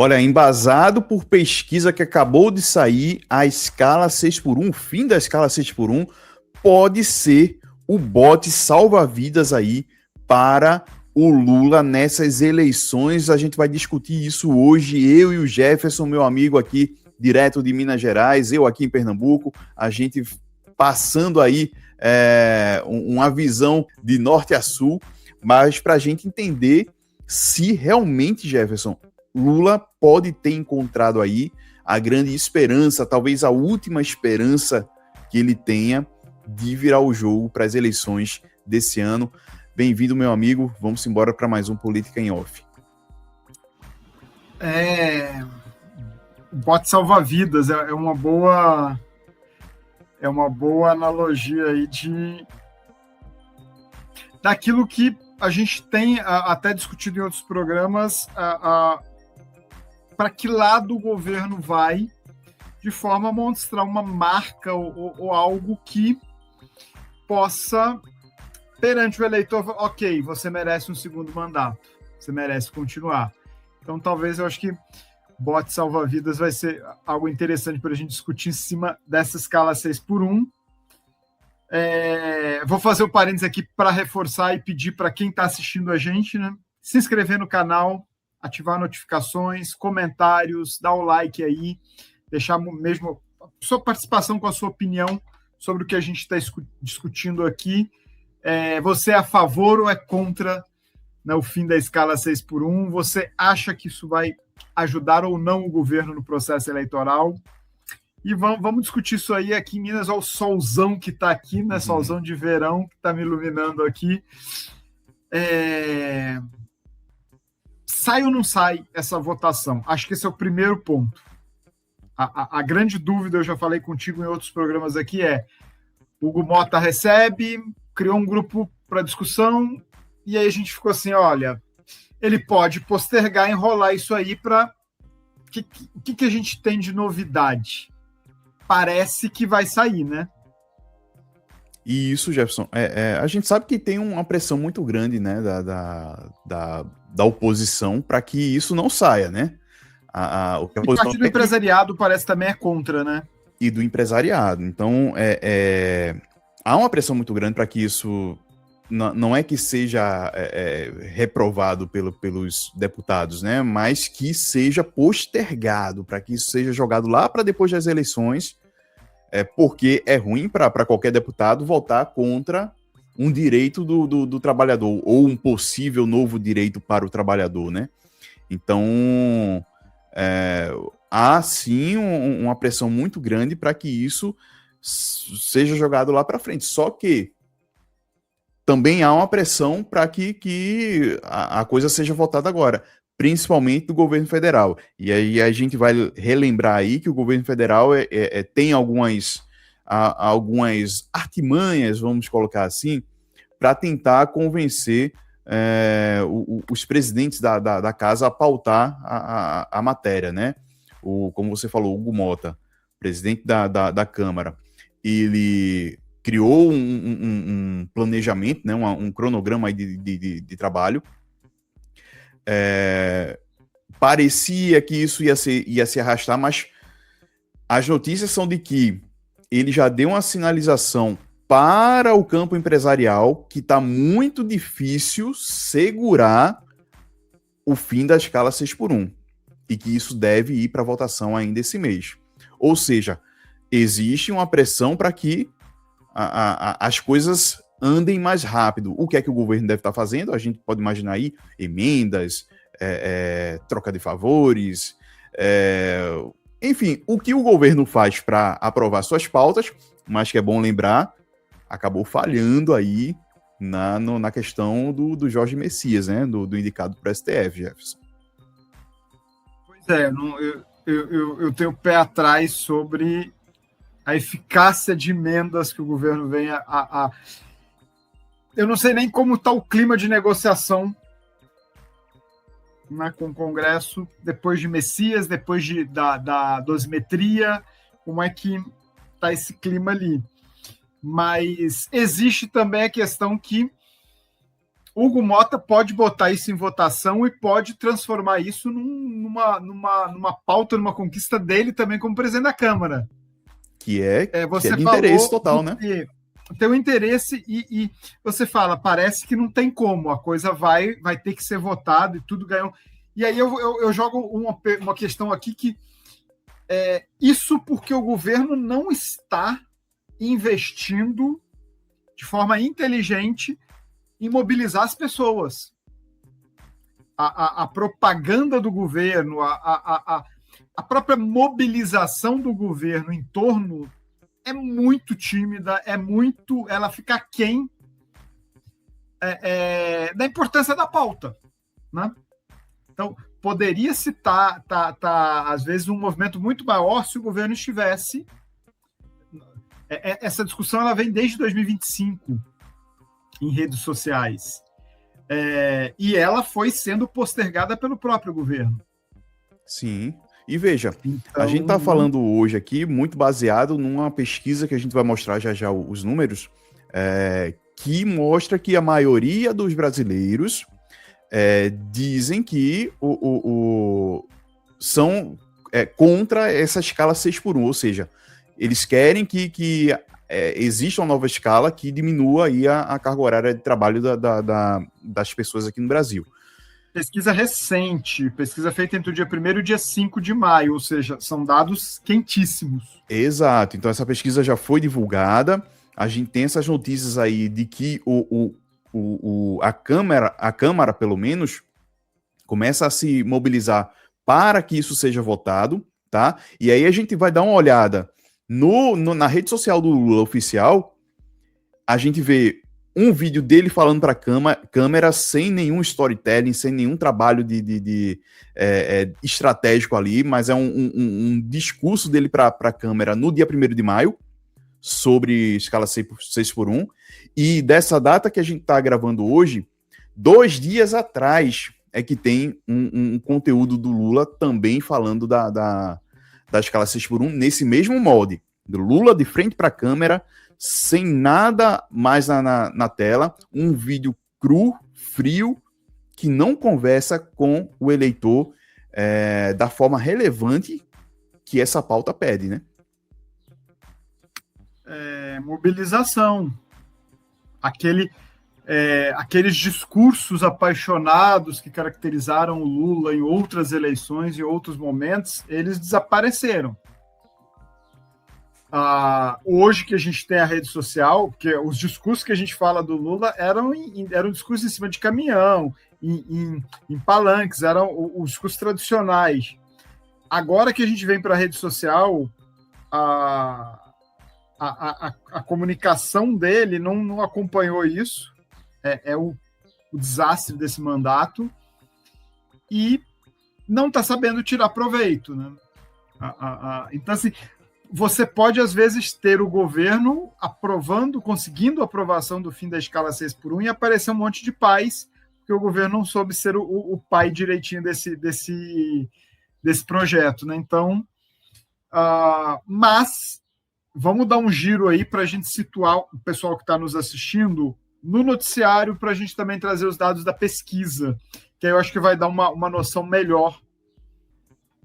Olha, embasado por pesquisa que acabou de sair, a escala 6x1, o fim da escala 6x1, pode ser o bote salva-vidas aí para o Lula nessas eleições. A gente vai discutir isso hoje, eu e o Jefferson, meu amigo aqui, direto de Minas Gerais, eu aqui em Pernambuco, a gente passando aí uma visão de norte a sul, mas para a gente entender se realmente, Jefferson, Lula pode ter encontrado aí a grande esperança, talvez a última esperança que ele tenha de virar o jogo para as eleições desse ano. Bem-vindo, meu amigo. Vamos embora para mais um Política em Off. O bote salva-vidas é uma boa analogia aí daquilo que a gente tem até discutido em outros programas, para que lado o governo vai, de forma a mostrar uma marca ou algo que possa, perante o eleitor, ok, você merece um segundo mandato, você merece continuar. Então, talvez, eu acho que bote salva-vidas vai ser algo interessante para a gente discutir em cima dessa escala 6x1. Vou fazer o parênteses aqui para reforçar e pedir para quem está assistindo a gente, né, se inscrever no canal, ativar notificações, comentários, dar o like aí, deixar mesmo a sua participação com a sua opinião sobre o que a gente está discutindo aqui. Você é a favor ou é contra, né, o fim da escala 6x1? Você acha que isso vai ajudar ou não o governo no processo eleitoral? E vamos discutir isso aí aqui em Minas. Olha o solzão que está aqui, né? Solzão de verão que está me iluminando aqui. Sai ou não sai essa votação? Acho que esse é o primeiro ponto. A grande dúvida, eu já falei contigo em outros programas aqui, Hugo Mota recebe, criou um grupo para discussão, e aí a gente ficou assim, olha, ele pode postergar, enrolar isso aí para... O que a gente tem de novidade? Parece que vai sair, né? E isso, Jefferson, a gente sabe que tem uma pressão muito grande, né, da oposição para que isso não saia, né? O partido do empresariado parece também é contra, né? E do empresariado. Então, há uma pressão muito grande para que isso não é que seja reprovado pelos deputados, né? Mas que seja postergado, para que isso seja jogado lá para depois das eleições, porque é ruim para qualquer deputado votar contra um direito do trabalhador, ou um possível novo direito para o trabalhador, né? Então, há sim uma pressão muito grande para que isso seja jogado lá para frente. Só que também há uma pressão para que a coisa seja votada agora, principalmente do governo federal. E aí a gente vai relembrar aí que o governo federal tem algumas artimanhas, vamos colocar assim, para tentar convencer os presidentes da casa a pautar a matéria, né? Como você falou, o Hugo Mota, presidente da Câmara, ele criou um planejamento, né, um cronograma aí de trabalho. Parecia que isso ia se arrastar, mas as notícias são de que ele já deu uma sinalização para o campo empresarial que está muito difícil segurar o fim da escala 6x1 e que isso deve ir para votação ainda esse mês. Ou seja, existe uma pressão para que as coisas andem mais rápido. O que é que o governo deve estar fazendo? A gente pode imaginar aí emendas, troca de favores, enfim, o que o governo faz para aprovar suas pautas, mas que é bom lembrar, acabou falhando aí na questão do Jorge Messias, né? Do indicado para o STF, Jefferson. Pois eu tenho o pé atrás sobre a eficácia de emendas que o governo vem a... Eu não sei nem como está o clima de negociação, né, com o Congresso, depois de Messias, depois da dosimetria, como é que está esse clima ali. Mas existe também a questão que Hugo Mota pode botar isso em votação e pode transformar isso numa pauta, numa conquista dele também como presidente da Câmara. Que é Você de interesse total, né? Tem um interesse e você fala, parece que não tem como, a coisa vai ter que ser votada e tudo ganhou. E aí eu jogo uma questão aqui que isso porque o governo não está investindo de forma inteligente em mobilizar as pessoas. A propaganda do governo, a própria mobilização do governo em torno é muito tímida, ela fica aquém da importância da pauta, né? Então, poderia se às vezes, um movimento muito maior se o governo estivesse... Essa discussão ela vem desde 2025 em redes sociais. E ela foi sendo postergada pelo próprio governo. Sim. E veja, então, a gente está falando hoje aqui muito baseado numa pesquisa que a gente vai mostrar já os números, que mostra que a maioria dos brasileiros dizem que são contra essa escala 6x1, ou seja, eles querem que existe uma nova escala que diminua aí a carga horária de trabalho das pessoas aqui no Brasil. Pesquisa recente, pesquisa feita entre o dia 1º e o dia 5 de maio, ou seja, são dados quentíssimos. Exato, então essa pesquisa já foi divulgada, a gente tem essas notícias aí de que a Câmara, pelo menos, começa a se mobilizar para que isso seja votado, tá? E aí a gente vai dar uma olhada na rede social do Lula oficial, a gente vê um vídeo dele falando para a câmera sem nenhum storytelling, sem nenhum trabalho de estratégico ali, mas é um discurso dele para a câmera no dia 1º de maio, sobre escala 6x1, e dessa data que a gente está gravando hoje, 2 dias atrás é que tem um conteúdo do Lula também falando da escala 6x1 nesse mesmo molde, do Lula de frente para a câmera, sem nada mais na tela, um vídeo cru, frio, que não conversa com o eleitor da forma relevante que essa pauta pede, né? Mobilização. Aqueles discursos apaixonados que caracterizaram o Lula em outras eleições, em outros momentos, eles desapareceram. Hoje que a gente tem a rede social, porque os discursos que a gente fala do Lula eram discursos em cima de caminhão, em palanques, eram os discursos tradicionais. Agora que a gente vem para a rede social, a comunicação dele não acompanhou isso, o desastre desse mandato, e não está sabendo tirar proveito, né? Então, assim, você pode, às vezes, ter o governo conseguindo a aprovação do fim da escala 6x1 e aparecer um monte de pais, porque o governo não soube ser o pai direitinho desse projeto, né? Então, mas vamos dar um giro aí para a gente situar o pessoal que está nos assistindo no noticiário, para a gente também trazer os dados da pesquisa, que aí eu acho que vai dar uma noção melhor.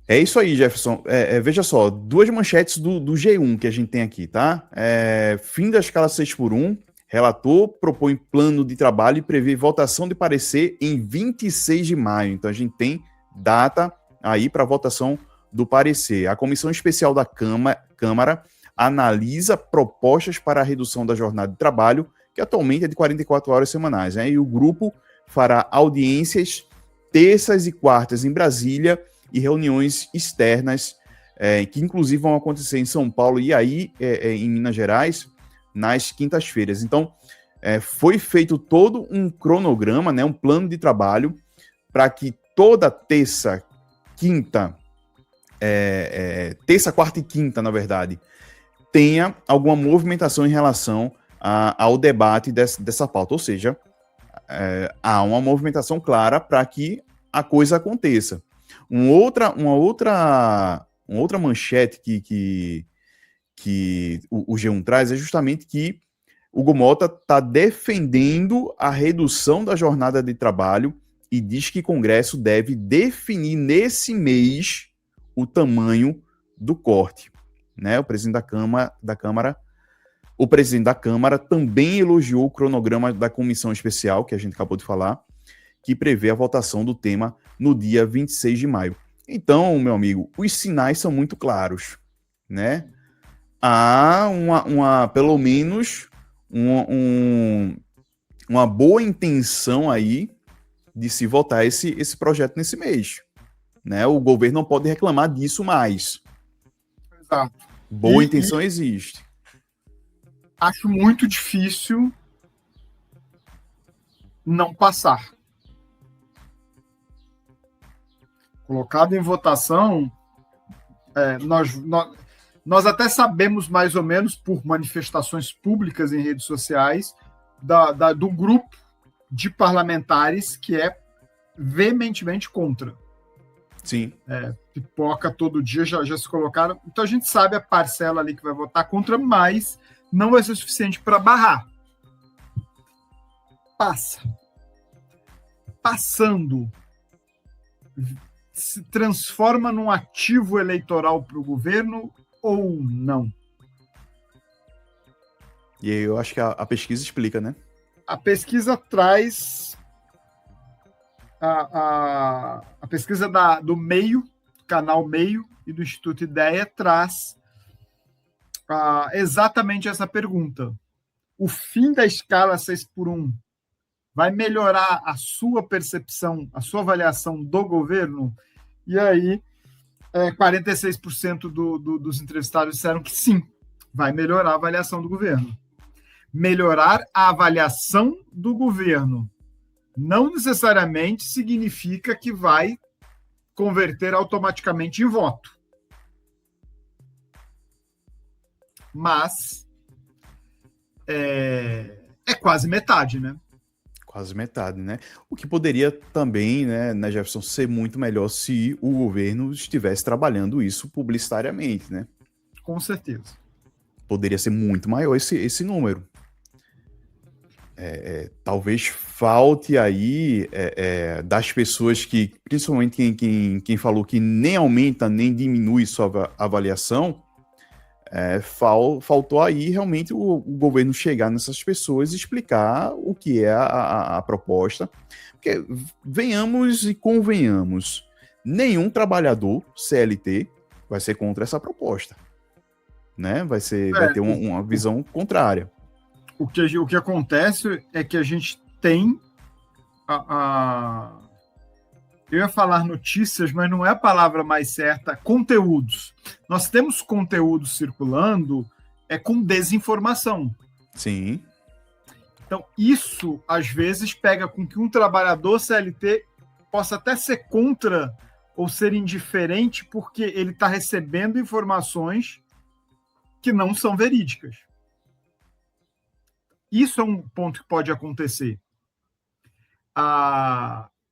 É isso aí, Jefferson. Veja só, 2 manchetes do G1 que a gente tem aqui, tá? Fim da escala 6x1, relator propõe plano de trabalho e prevê votação de parecer em 26 de maio. Então a gente tem data aí para votação do parecer. A Comissão Especial da Câmara analisa propostas para a redução da jornada de trabalho, que atualmente é de 44 horas semanais, né? E o grupo fará audiências terças e quartas em Brasília e reuniões externas, que inclusive vão acontecer em São Paulo e aí em Minas Gerais, nas quintas-feiras. Então, foi feito todo um cronograma, né, um plano de trabalho, para que toda terça, quarta e quinta, na verdade, tenha alguma movimentação em relação ao debate dessa pauta. Ou seja, há uma movimentação clara para que a coisa aconteça. Uma outra manchete que o G1 traz é justamente que Hugo Mota está defendendo a redução da jornada de trabalho e diz que o Congresso deve definir nesse mês o tamanho do corte. Né? O presidente da Câmara também elogiou o cronograma da comissão especial, que a gente acabou de falar, que prevê a votação do tema no dia 26 de maio. Então, meu amigo, os sinais são muito claros, né? Há pelo menos uma boa intenção aí de se votar esse projeto nesse mês, né? O governo não pode reclamar disso mais. Exato. Boa intenção existe. Acho muito difícil não passar. Colocado em votação, nós até sabemos mais ou menos, por manifestações públicas em redes sociais, do grupo de parlamentares que é veementemente contra. Sim. Pipoca todo dia, já se colocaram. Então a gente sabe a parcela ali que vai votar contra, mas não vai ser suficiente para barrar. Passando, se transforma num ativo eleitoral para o governo ou não? E aí eu acho que a pesquisa explica, né? A pesquisa traz a pesquisa do Meio, canal Meio e do Instituto Ideia traz exatamente essa pergunta. O fim da escala 6x1 vai melhorar a sua percepção, a sua avaliação do governo? E aí, 46% dos entrevistados disseram que sim, vai melhorar a avaliação do governo. Melhorar a avaliação do governo não necessariamente significa que vai converter automaticamente em voto. Mas é quase metade, né? Quase metade, né? O que poderia também, né, Jefferson, ser muito melhor se o governo estivesse trabalhando isso publicitariamente, né? Com certeza. Poderia ser muito maior esse número. Talvez falte aí das pessoas que, principalmente quem falou que nem aumenta nem diminui sua avaliação, faltou aí realmente o governo chegar nessas pessoas e explicar o que é a proposta. Porque venhamos e convenhamos, nenhum trabalhador CLT vai ser contra essa proposta, né? Vai ter uma visão contrária. O que acontece é que a gente tem eu ia falar notícias, mas não é a palavra mais certa, conteúdos. Nós temos conteúdos circulando com desinformação. Sim. Então, isso, às vezes, pega com que um trabalhador CLT possa até ser contra ou ser indiferente porque ele está recebendo informações que não são verídicas. Isso é um ponto que pode acontecer.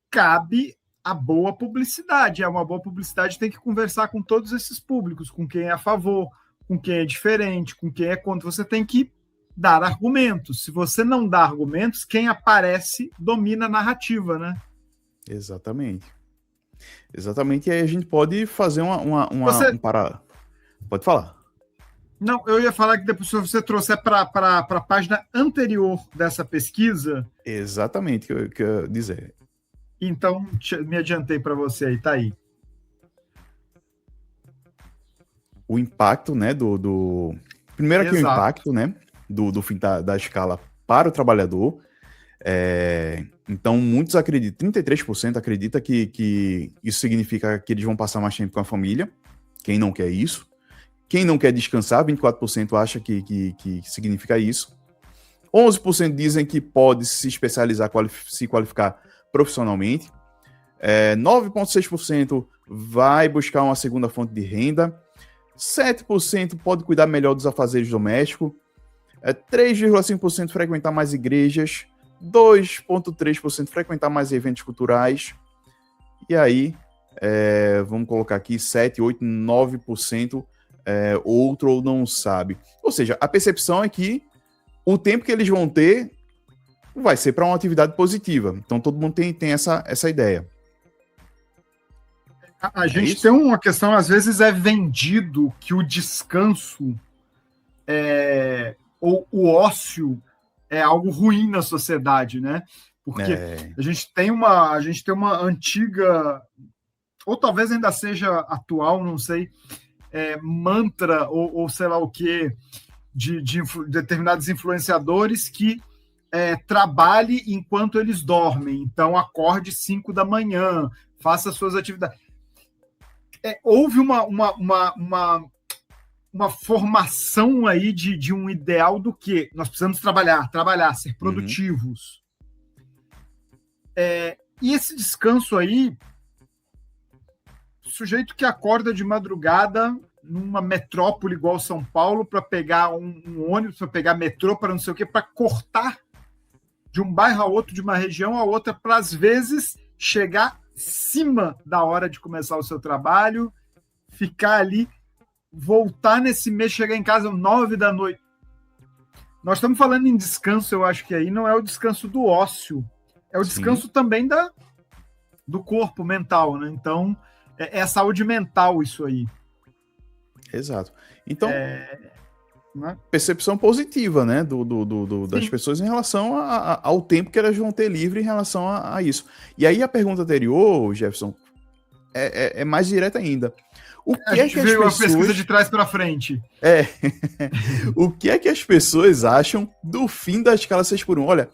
Cabe a boa publicidade. Uma boa publicidade tem que conversar com todos esses públicos, com quem é a favor, com quem é diferente, com quem é contra. Você tem que dar argumentos. Se você não dá argumentos, quem aparece domina a narrativa, né? Exatamente. Exatamente. E aí a gente pode fazer Pode falar. Não, eu ia falar que depois, se você trouxer para a página anterior dessa pesquisa... Exatamente o que eu ia dizer. Então, me adiantei para você aí, tá aí. O impacto, né, Primeiro aqui. Exato. O impacto, né, do fim da escala para o trabalhador. Então, muitos acreditam, 33% acredita que isso significa que eles vão passar mais tempo com a família. Quem não quer isso? Quem não quer descansar, 24% acha que significa isso. 11% dizem que pode se especializar, se qualificar profissionalmente. 9,6% vai buscar uma segunda fonte de renda. 7% pode cuidar melhor dos afazeres domésticos. 3,5% frequentar mais igrejas. 2,3% frequentar mais eventos culturais. E aí, vamos colocar aqui 7, 8, 9%. Outro ou não sabe. Ou seja, a percepção é que o tempo que eles vão ter vai ser para uma atividade positiva. Então todo mundo tem essa ideia. A gente tem uma questão, às vezes é vendido que o descanso ou o ócio é algo ruim na sociedade, né? Porque a gente tem uma antiga, ou talvez ainda seja atual, não sei, mantra ou sei lá o que, de determinados influenciadores que trabalhe enquanto eles dormem. Então, acorde 5 da manhã, faça suas atividades. Houve uma formação aí de um ideal do que nós precisamos trabalhar, ser produtivos. E esse descanso aí, sujeito que acorda de madrugada numa metrópole igual São Paulo para pegar um ônibus, para pegar metrô, para não sei o quê, para cortar de um bairro a outro, de uma região a outra, para às vezes chegar acima da hora de começar o seu trabalho, ficar ali, voltar nesse mês, chegar em casa às 9 da noite. Nós estamos falando em descanso, eu acho que aí não é o descanso do ócio, é o descanso também do corpo mental, né? Então, é saúde mental isso aí. Exato. Então, percepção positiva, né, das pessoas em relação ao tempo que elas vão ter livre em relação a isso. E aí a pergunta anterior, Jefferson, é mais direta ainda. O que é que as pessoas... a pesquisa de trás para frente. O que é que as pessoas acham do fim da escala 6x1? Olha,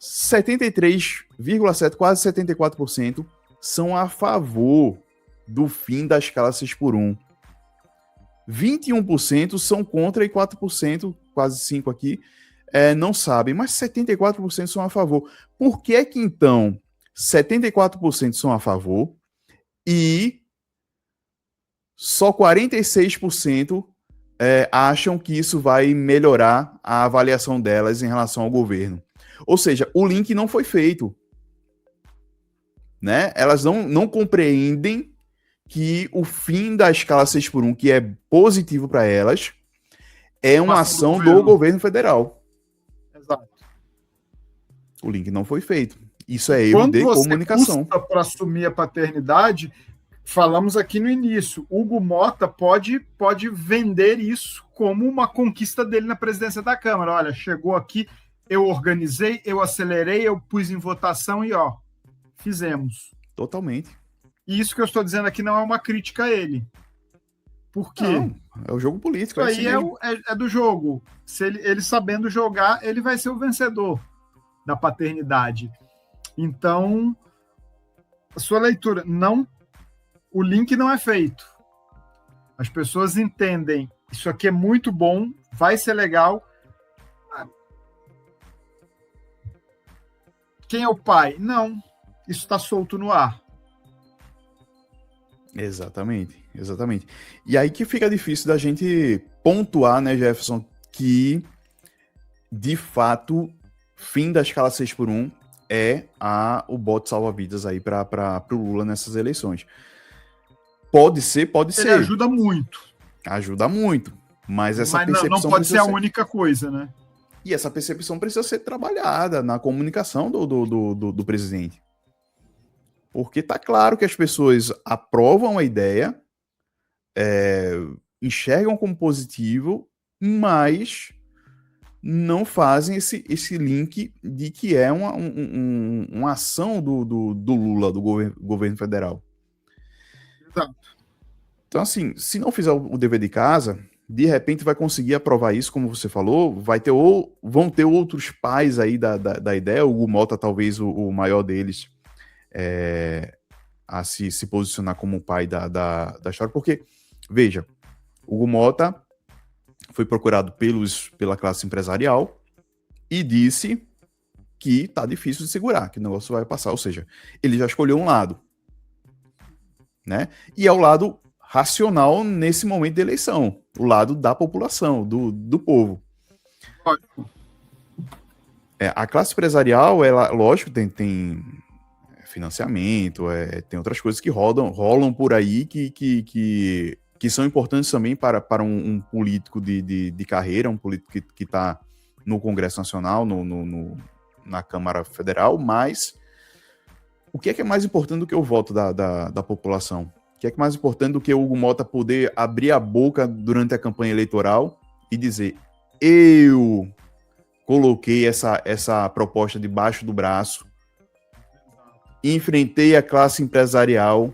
73,7%, quase 74% são a favor do fim da escala 6x1. 21% são contra e 4%, quase 5% aqui, não sabem, mas 74% são a favor. Por que é que, então, 74% são a favor e só 46% acham que isso vai melhorar a avaliação delas em relação ao governo? Ou seja, o link não foi feito. Né? Elas não compreendem que o fim da escala 6x1, que é positivo para elas, é uma ação do governo federal. Exato. O link não foi feito. Isso é erro de comunicação. Para assumir a paternidade, falamos aqui no início, Hugo Mota pode vender isso como uma conquista dele na presidência da Câmara. Olha, chegou aqui, eu organizei, eu acelerei, eu pus em votação e fizemos. Totalmente. E isso que eu estou dizendo aqui não é uma crítica a ele. Por quê? Não, é o jogo político. Isso aí é do jogo. Se ele sabendo jogar, ele vai ser o vencedor da paternidade. Então, a sua leitura, o link não é feito. As pessoas entendem, isso aqui é muito bom, vai ser legal. Quem é o pai? Não, isso está solto no ar. Exatamente. E aí que fica difícil da gente pontuar, né, Jefferson, que, de fato, fim da escala 6x1 é o bote salva-vidas aí para o Lula nessas eleições. Pode ser. Ele ajuda muito. Ajuda muito, mas essa percepção... não pode ser a única coisa, né? E essa percepção precisa ser trabalhada na comunicação do presidente. Porque tá claro que as pessoas aprovam a ideia, enxergam como positivo, mas não fazem esse link de que é uma ação do Lula, do governo federal. Exato. Então, assim, se não fizer o dever de casa, de repente vai conseguir aprovar isso, como você falou, vão ter outros pais aí da ideia, o Hugo Mota talvez o maior deles, a se posicionar como pai da história, porque, veja, Hugo Mota foi procurado pela classe empresarial e disse que tá difícil de segurar, que o negócio vai passar, ou seja, ele já escolheu um lado, né? E é o lado racional nesse momento de eleição, o lado da população, do povo. A classe empresarial, ela, lógico, tem financiamento, tem outras coisas que rolam por aí que são importantes também para um político de carreira, um político que está no Congresso Nacional, na Câmara Federal, mas o que é mais importante do que o voto da população? O que é mais importante do que o Hugo Mota poder abrir a boca durante a campanha eleitoral e dizer: eu coloquei essa proposta debaixo do braço, enfrentei a classe empresarial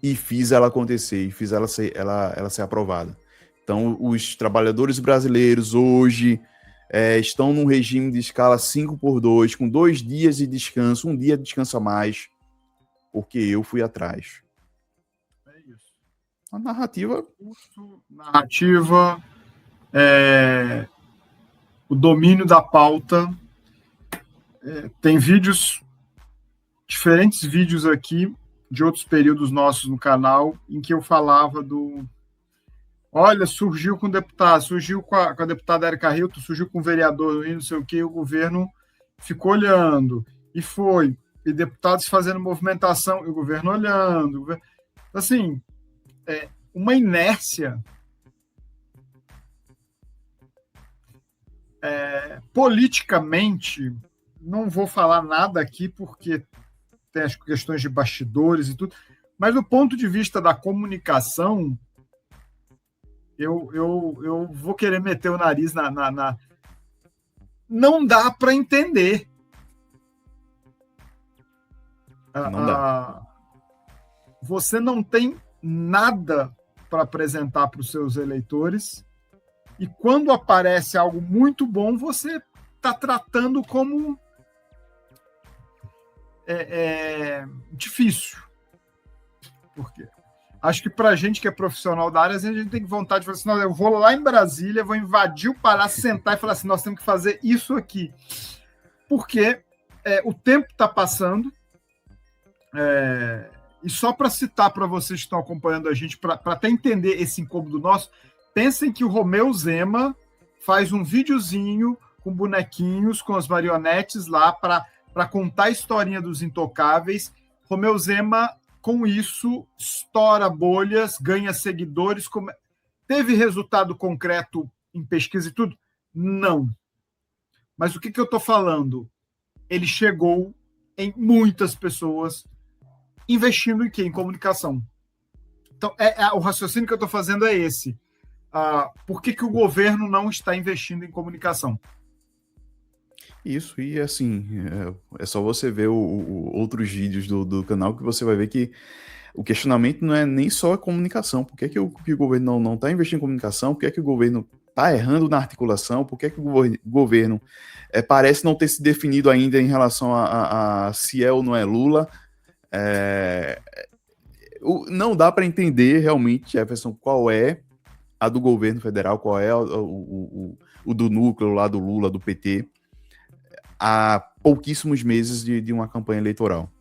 e fiz ela acontecer, e fiz ela ser aprovada. Então, os trabalhadores brasileiros hoje estão num regime de escala 5x2, com 2 dias de descanso, 1 dia de descanso a mais, porque eu fui atrás. É isso. A narrativa... O domínio da pauta. Tem diferentes vídeos aqui, de outros períodos nossos no canal, em que eu falava olha, surgiu com o deputado, surgiu com a deputada Érica Hilton, surgiu com o vereador, e não sei o que, o governo ficou olhando, e deputados fazendo movimentação, e o governo olhando. Assim, uma inércia politicamente. Não vou falar nada aqui, porque tem as questões de bastidores e tudo, mas do ponto de vista da comunicação, eu vou querer meter o nariz Não dá para entender. Não dá. Você não tem nada para apresentar para os seus eleitores, e quando aparece algo muito bom, você está tratando como difícil. Por quê? Acho que para a gente que é profissional da área, a gente tem vontade de falar assim: não, eu vou lá em Brasília, vou invadir o Palácio, sentar e falar assim: nós temos que fazer isso aqui. Porque o tempo está passando, e só para citar para vocês que estão acompanhando a gente, para até entender esse incômodo nosso, pensem que o Romeu Zema faz um videozinho com bonequinhos, com as marionetes lá, para contar a historinha dos intocáveis. Romeu Zema, com isso, estoura bolhas, ganha seguidores. Teve resultado concreto em pesquisa e tudo? Não. Mas o que eu estou falando? Ele chegou em muitas pessoas investindo em quê? Em comunicação. Então, o raciocínio que eu estou fazendo é esse. Por que o governo não está investindo em comunicação? Isso, e assim, é só você ver outros vídeos do canal que você vai ver que o questionamento não é nem só a comunicação. Por que o governo não está investindo em comunicação? Por que o governo está errando na articulação? Por que o governo parece não ter se definido ainda em relação a se é ou não é Lula? Não dá para entender realmente, Jefferson, qual é a do governo federal, qual é o do núcleo lá do Lula, do PT, há pouquíssimos meses de uma campanha eleitoral.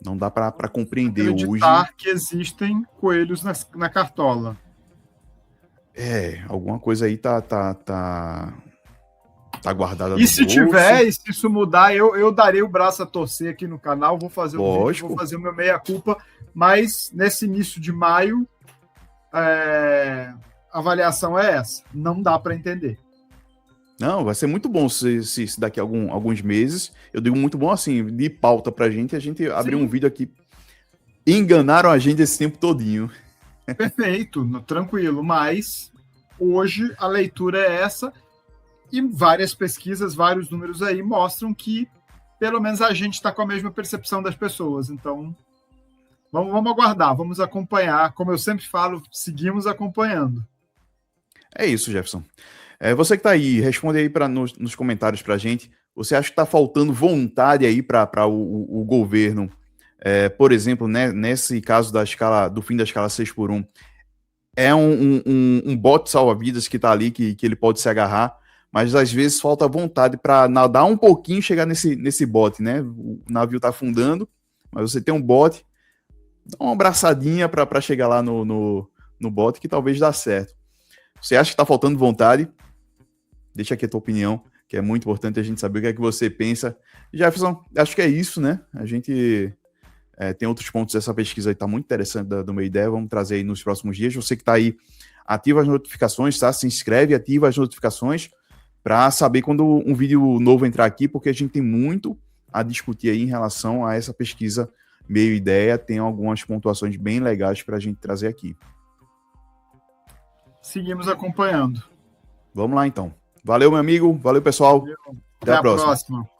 Não dá para compreender hoje. Que existem coelhos na cartola. Alguma coisa aí tá guardada no E se bolso. tiver, e se isso mudar, eu darei o braço a torcer aqui no canal, vou fazer Lógico. Vou fazer o meu meia-culpa, mas nesse início de maio, a avaliação é essa. Não dá para entender. Não, vai ser muito bom se daqui a alguns meses, eu digo muito bom assim, de pauta pra gente, a gente abrir um vídeo aqui. Enganaram a gente esse tempo todinho. Perfeito, tranquilo, mas hoje a leitura é essa, e várias pesquisas, vários números aí mostram que pelo menos a gente está com a mesma percepção das pessoas. Então, vamos aguardar, vamos acompanhar. Como eu sempre falo, seguimos acompanhando. É isso, Jefferson. Você que está aí, responde aí nos comentários para a gente. Você acha que está faltando vontade aí para o governo, por exemplo, né, nesse caso do fim da escala 6x1, é um bote salva-vidas que está ali, que ele pode se agarrar, mas às vezes falta vontade para nadar um pouquinho e chegar nesse bote, né? O navio está afundando, mas você tem um bote, dá uma abraçadinha para chegar lá no bote, que talvez dá certo. Você acha que está faltando vontade? Deixa aqui a tua opinião, que é muito importante a gente saber o que é que você pensa. Jefferson, acho que é isso, né? A gente tem outros pontos dessa pesquisa aí, tá muito interessante do Meia Ideia, vamos trazer aí nos próximos dias. Você que tá aí, ativa as notificações, tá? Se inscreve, ativa as notificações, para saber quando um vídeo novo entrar aqui, porque a gente tem muito a discutir aí em relação a essa pesquisa Meio Ideia, tem algumas pontuações bem legais para a gente trazer aqui. Seguimos acompanhando. Vamos lá, então. Valeu, meu amigo. Valeu, pessoal. Valeu. Até a próxima. Próxima.